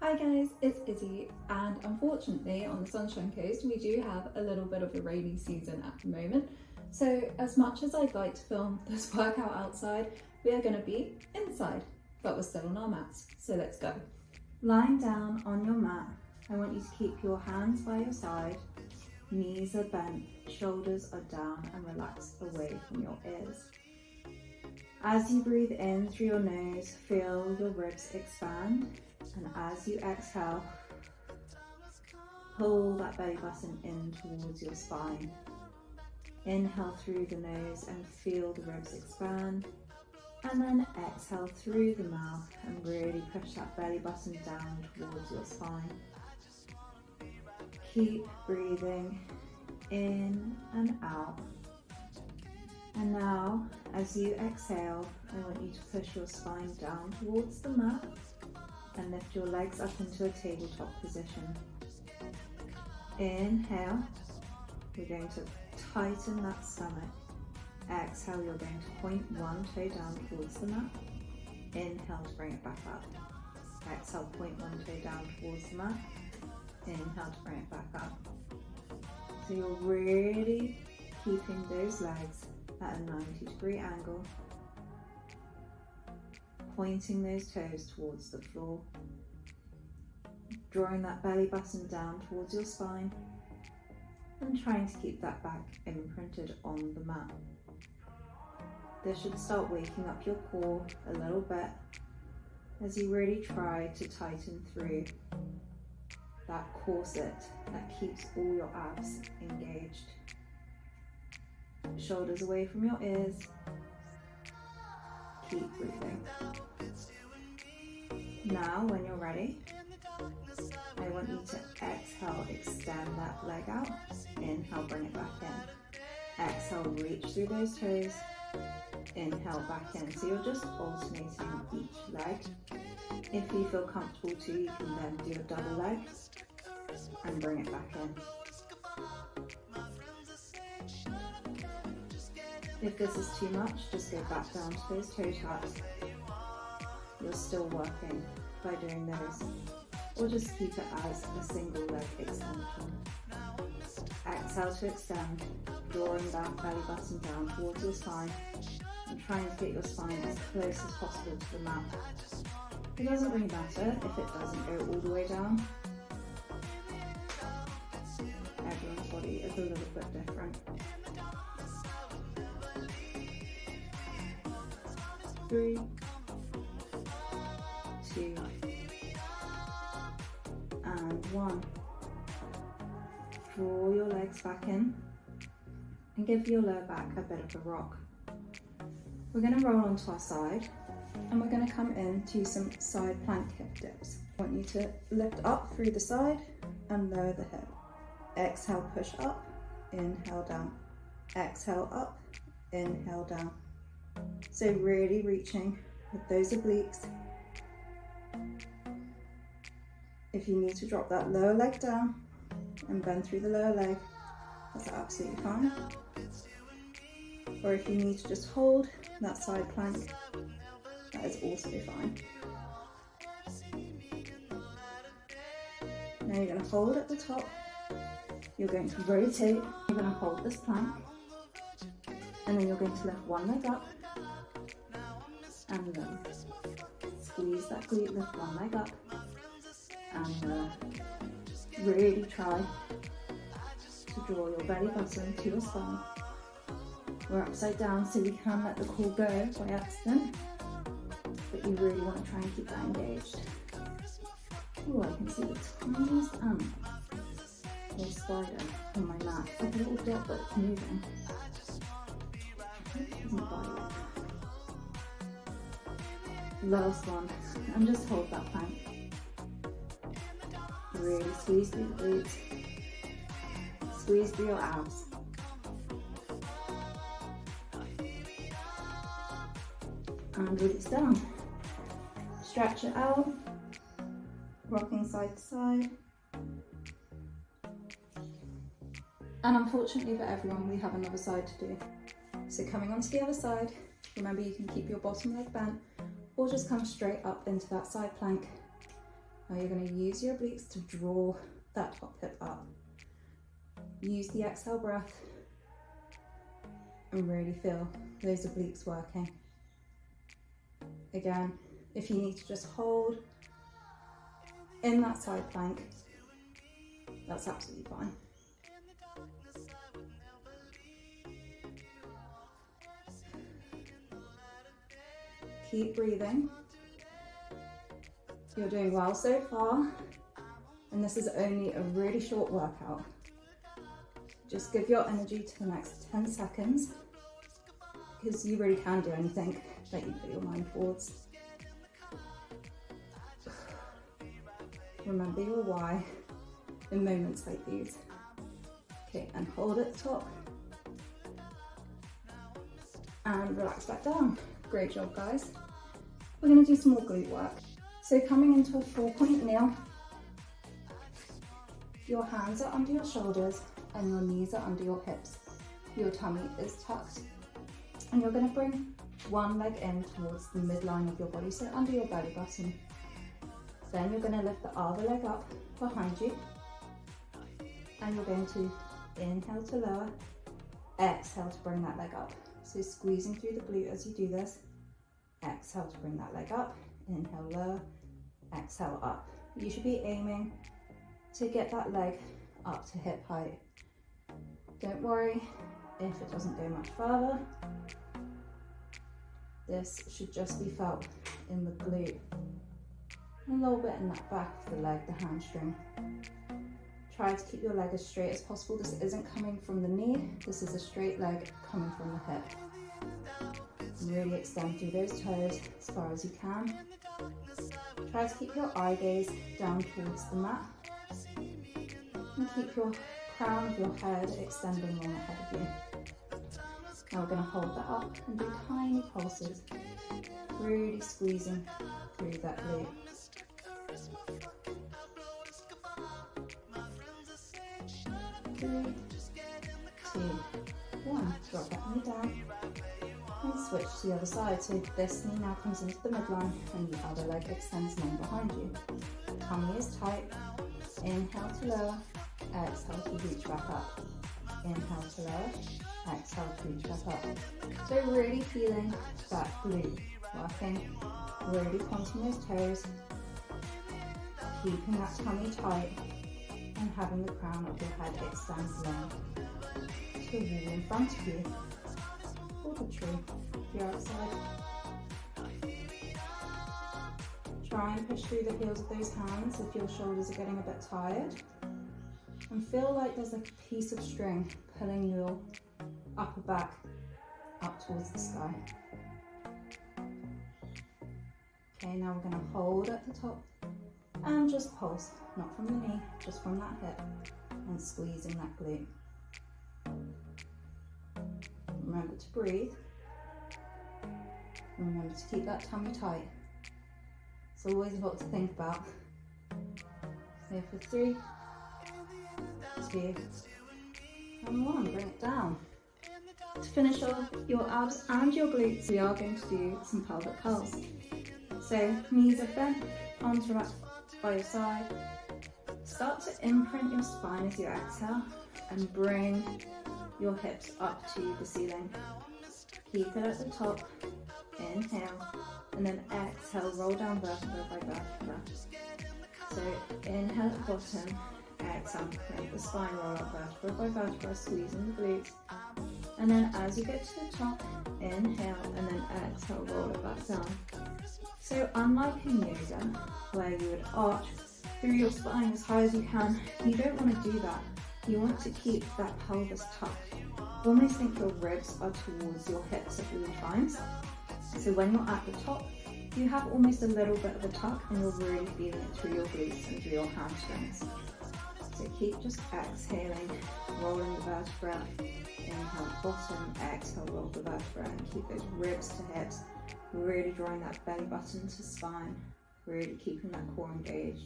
Hi guys, it's Izzy, and unfortunately on the Sunshine Coast we do have a little bit of a rainy season at the moment. So as much as I'd like to film this workout outside, we are going to be inside, but we're still on our mats, so let's go. Lying down on your mat, I want you to keep your hands by your side, knees are bent, shoulders are down and relaxed away from your ears. As you breathe in through your nose, feel your ribs expand. And as you exhale, pull that belly button in towards your spine. Inhale through the nose and feel the ribs expand. And then exhale through the mouth and really push that belly button down towards your spine. Keep breathing in and out. And now, as you exhale, I want you to push your spine down towards the mat and lift your legs up into a tabletop position. Inhale, you're going to tighten that stomach. Exhale, you're going to point one toe down towards the mat. Inhale to bring it back up. Exhale, point one toe down towards the mat. Inhale to bring it back up. So you're really keeping those legs at a 90-degree angle, pointing those toes towards the floor, drawing that belly button down towards your spine and trying to keep that back imprinted on the mat. This should start waking up your core a little bit as you really try to tighten through that corset that keeps all your abs engaged. Shoulders away from your ears. Keep breathing. Now, when you're ready, I want you to exhale, extend that leg out. Inhale, bring it back in. Exhale, reach through those toes. Inhale, back in. So you're just alternating each leg. If you feel comfortable too, you can then do a double leg and bring it back in. If this is too much, just go back down to those toe taps. You're still working by doing those, or just keep it as a single leg extension. Exhale to extend, drawing that belly button down towards your spine and trying to get your spine as close as possible to the mat. It doesn't really matter if it doesn't go all the way down. Everyone's body is a little bit different. 3, 2, and 1. Draw your legs back in and give your lower back a bit of a rock. We're going to roll onto our side and we're going to come into some side plank hip dips. I want you to lift up through the side and lower the hip. Exhale, push up, inhale down. Exhale up, inhale down. So really reaching with those obliques. If you need to drop that lower leg down and bend through the lower leg, that's absolutely fine. Or if you need to just hold that side plank, that is also fine. Now you're going to hold at the top, you're going to rotate, you're going to hold this plank, and then you're going to lift one leg up, and then squeeze that glute, lift one leg up, and really try to draw your belly button to your spine. We're upside down, so we can let the core go by accident, but you really want to try and keep that engaged. Oh, I can see the tiniest ant or spider on my mat. It's like a little dot that's moving. It doesn't bite. Last one, and just hold that plank. Really squeeze through the glutes, squeeze through your abs. And release down. Stretch it out, rocking side to side. And unfortunately for everyone, we have another side to do. So coming onto the other side, remember you can keep your bottom leg bent or just come straight up into that side plank Now you're going to use your obliques to draw that top hip up. Use the exhale breath and really feel those obliques working. Again, if you need to just hold in that side plank, that's absolutely fine. Keep breathing. You're doing well so far, and this is only a really short workout. Just give your energy to the next 10 seconds, because you really can do anything that you put your mind towards. Remember your why in moments like these. Okay, and hold at the top. And relax back down. Great job, guys. We're going to do some more glute work. So coming into a 4-point kneel, your hands are under your shoulders and your knees are under your hips. Your tummy is tucked, and you're going to bring one leg in towards the midline of your body, so under your belly button. Then you're going to lift the other leg up behind you, and you're going to inhale to lower, exhale to bring that leg up. So squeezing through the glute as you do this, exhale to bring that leg up, inhale lower, exhale up. You should be aiming to get that leg up to hip height. Don't worry if it doesn't go much further. This should just be felt in the glute, a little bit in that back of the leg, the hamstring. Try to keep your leg as straight as possible. This isn't coming from the knee, this is a straight leg coming from the hip. Really extend through those toes as far as you can. Try to keep your eye gaze down towards the mat, and keep your crown of your head extending long ahead of you. Now we're going to hold that up and do tiny pulses, really squeezing through that glute. 3, 2, 1. Drop that knee down and switch to the other side. So this knee now comes into the midline and the other leg extends long behind you. Tummy is tight. Inhale to lower, exhale to reach back up. Inhale to lower, exhale to reach back up. So really feeling that glute working, really pointing those toes, keeping that tummy tight, and having the crown of your head extend long to the wall in front of you, or the tree if you're outside. Try and push through the heels of those hands if your shoulders are getting a bit tired, and feel like there's like a piece of string pulling your upper back up towards the sky. Okay, now we're going to hold at the top and just pulse, not from the knee, just from that hip, and squeezing that glute. Remember to breathe. Remember to keep that tummy tight. It's always a lot to think about. Here for 3, 2, and 1. Bring it down. To finish off your abs and your glutes, we are going to do some pelvic curls. So knees are bent, arms relaxed by your side. Start to imprint your spine as you exhale and bring your hips up to the ceiling. Keep it at the top. Inhale, and then exhale, roll down vertebra by vertebra. So inhale at the bottom, exhale, make the spine roll up vertebra by vertebra, squeezing the glutes. And then as you get to the top, inhale, and then exhale, roll it back down. So unlike in yoga, where you would arch through your spine as high as you can, you don't want to do that. You want to keep that pelvis tucked. Almost think your ribs are towards your hips at all times. So when you're at the top, you have almost a little bit of a tuck, and you're really feeling it through your glutes and through your hamstrings. So keep just exhaling, rolling the vertebra, inhale bottom, exhale, roll the vertebra, and keep those ribs to hips, really drawing that belly button to spine, really keeping that core engaged.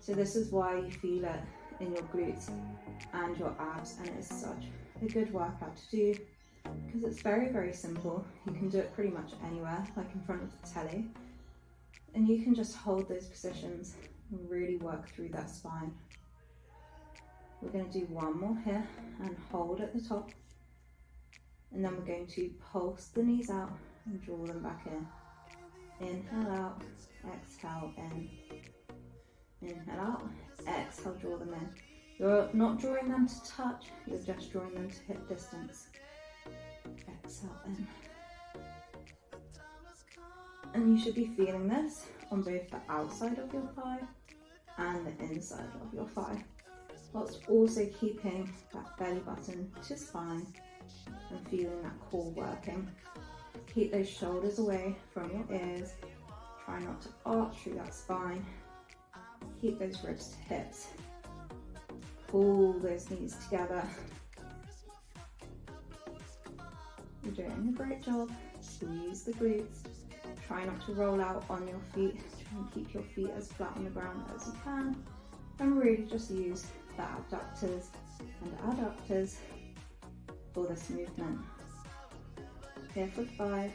So this is why you feel it in your glutes and your abs, and it's such a good workout to do because it's very, very simple. You can do it pretty much anywhere, like in front of the telly, and you can just hold those positions and really work through that spine. We're going to do one more here and hold at the top. And then we're going to pulse the knees out and draw them back in. Inhale out, exhale in. Inhale out, exhale, draw them in. You're not drawing them to touch, you're just drawing them to hip distance. Exhale in. And you should be feeling this on both the outside of your thigh and the inside of your thigh, whilst also keeping that belly button to spine and feeling that core working. Keep those shoulders away from your ears. Try not to arch through that spine. Keep those ribs to hips. Pull those knees together. You're doing a great job. Squeeze the glutes. Try not to roll out on your feet. Try and keep your feet as flat on the ground as you can. And really just use the abductors and adductors for this movement. Here for 5,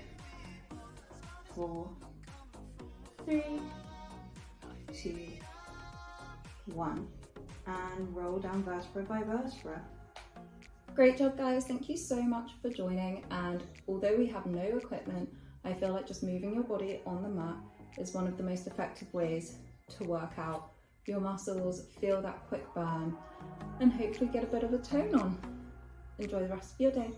4, 3, 2, 1. And roll down vertebra by vertebra. Great job, guys. Thank you so much for joining. And although we have no equipment, I feel like just moving your body on the mat is one of the most effective ways to work out your muscles, feel that quick burn, and hopefully get a bit of a tone on. Enjoy the rest of your day.